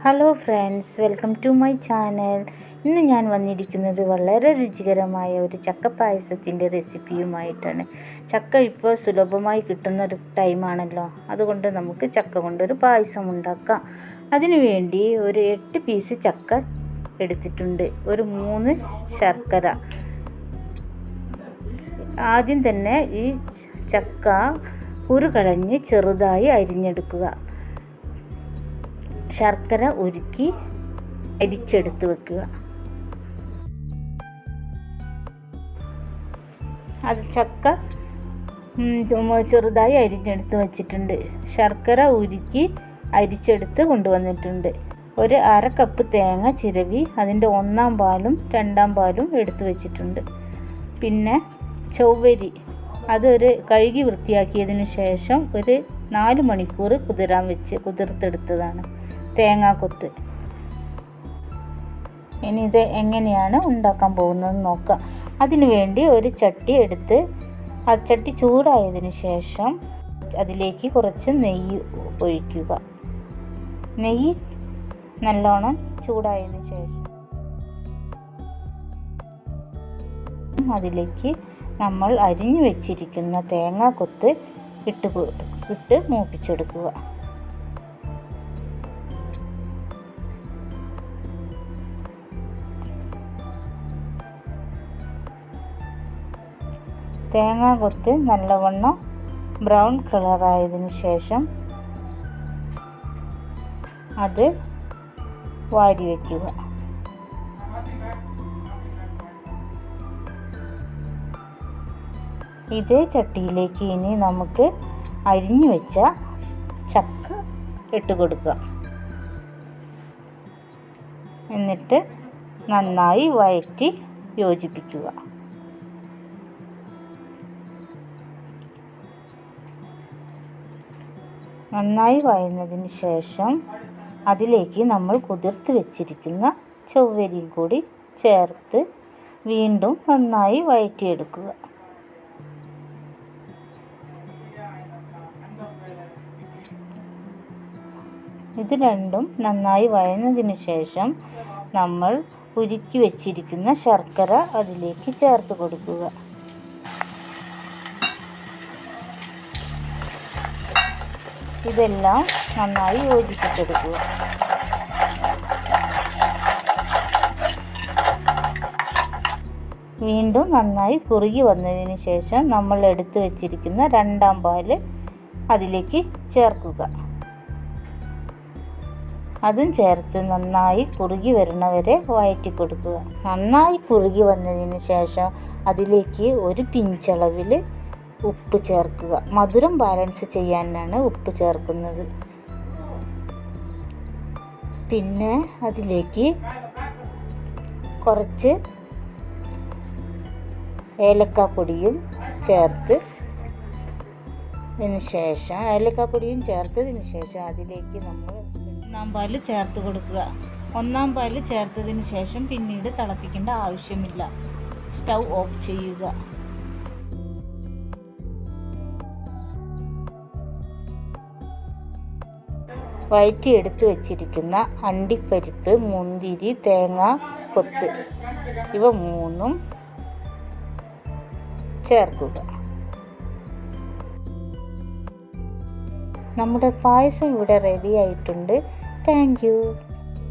Hello friends, welcome to my channel. ഇന്ന് ഞാൻ വന്നിരിക്കുന്നത് വളരെ രുചികരമായ ഒരു ചക്ക പായസത്തിൻ്റെ റെസിപ്പിയുമായിട്ടാണ്. ചക്ക ഇപ്പോൾ സുലഭമായി കിട്ടുന്നൊരു ടൈമാണല്ലോ, അതുകൊണ്ട് നമുക്ക് ചക്ക കൊണ്ടൊരു പായസം ഉണ്ടാക്കാം. അതിനു വേണ്ടി ഒരു 8 പീസ് ചക്ക എടുത്തിട്ടുണ്ട്, ഒരു 3 ശർക്കര. ആദ്യം തന്നെ ഈ ചക്ക കുരു കളഞ്ഞ് ചെറുതായി അരിഞ്ഞെടുക്കുക. ശർക്കര ഉരുക്കി അരിച്ചെടുത്ത് വെക്കുക. അത് ചക്ക ചെറുതായി അരിഞ്ഞെടുത്ത് വെച്ചിട്ടുണ്ട്. ശർക്കര ഉരുക്കി അരിച്ചെടുത്ത് കൊണ്ടുവന്നിട്ടുണ്ട്. ഒരു 1/2 കപ്പ് തേങ്ങ ചിരവി അതിൻ്റെ 1-ാം പാലും 2-ാം പാലും എടുത്ത് വെച്ചിട്ടുണ്ട്. പിന്നെ ചൊവ്വരി, അതൊരു കഴുകി വൃത്തിയാക്കിയതിന് ശേഷം ഒരു 4 മണിക്കൂർ കുതിർത്തെടുത്തതാണ്. തേങ്ങാക്കൊത്ത്. ഇനി ഇത് എങ്ങനെയാണ് ഉണ്ടാക്കാൻ പോകുന്നത് നോക്കാം. അതിനു വേണ്ടി ഒരു ചട്ടി എടുത്ത് ആ ചട്ടി ചൂടായതിന് ശേഷം അതിലേക്ക് കുറച്ച് നെയ്യ് ഒഴിക്കുക. നെയ്യ് നല്ലോണം ചൂടായതിന് ശേഷം അതിലേക്ക് നമ്മൾ അരിഞ്ഞു വെച്ചിരിക്കുന്ന തേങ്ങാക്കൊത്ത് ഇട്ട് മൂപ്പിച്ചെടുക്കുക. തേങ്ങാക്കൊത്ത് നല്ലവണ്ണം ബ്രൗൺ കളറായതിനു ശേഷം അത് വാരി വയ്ക്കുക. ഇതേ ചട്ടിയിലേക്ക് ഇനി നമുക്ക് അരിഞ്ഞു വെച്ച ചക്ക ഇട്ട് കൊടുക്കുക. എന്നിട്ട് നന്നായി വഴറ്റി യോജിപ്പിക്കുക. നന്നായി വഴന്നതിന് ശേഷം അതിലേക്ക് നമ്മൾ കുതിർത്ത് വെച്ചിരിക്കുന്ന ചൊവ്വരിയും കൂടി ചേർത്ത് വീണ്ടും നന്നായി വഴറ്റിയെടുക്കുക. ഇത് രണ്ടും നന്നായി വഴന്നതിന് ശേഷം നമ്മൾ ഉരുക്കി വെച്ചിരിക്കുന്ന ശർക്കര അതിലേക്ക് ചേർത്ത് കൊടുക്കുക. ഇതെല്ലാം നന്നായി യോജിപ്പിച്ചെടുക്കുക. വീണ്ടും നന്നായി കുറുകി വന്നതിന് ശേഷം നമ്മൾ എടുത്തു വെച്ചിരിക്കുന്ന 2-ാം പാല് അതിലേക്ക് ചേർക്കുക. അതും ചേർത്ത് നന്നായി കുറുകി വരുന്നവരെ വഴറ്റി കൊടുക്കുക. നന്നായി കുറുകി വന്നതിന് ശേഷം അതിലേക്ക് ഒരു പിഞ്ചളവിൽ ഉപ്പ് ചേർക്കുക. മധുരം ബാലൻസ് ചെയ്യാനാണ് ഉപ്പ് ചേർക്കുന്നത്. പിന്നെ അതിലേക്ക് കുറച്ച് ഏലക്കാപ്പൊടിയും ചേർത്തതിന് ശേഷം അതിലേക്ക് നമ്മൾ 1-ാം പാല് ചേർത്ത് കൊടുക്കുക. 1-ാം പാല് ചേർത്തതിന് ശേഷം പിന്നീട് തിളപ്പിക്കേണ്ട ആവശ്യമില്ല. സ്റ്റൗ ഓഫ് ചെയ്യുക. വഴറ്റി എടുത്ത് വെച്ചിരിക്കുന്ന അണ്ടിപ്പരിപ്പ്, മുന്തിരി, തേങ്ങ കൊത്ത് ഇവ 3ഉം ചേർക്കുക. നമ്മുടെ പായസം ഇവിടെ റെഡി ആയിട്ടുണ്ട്. Thank you.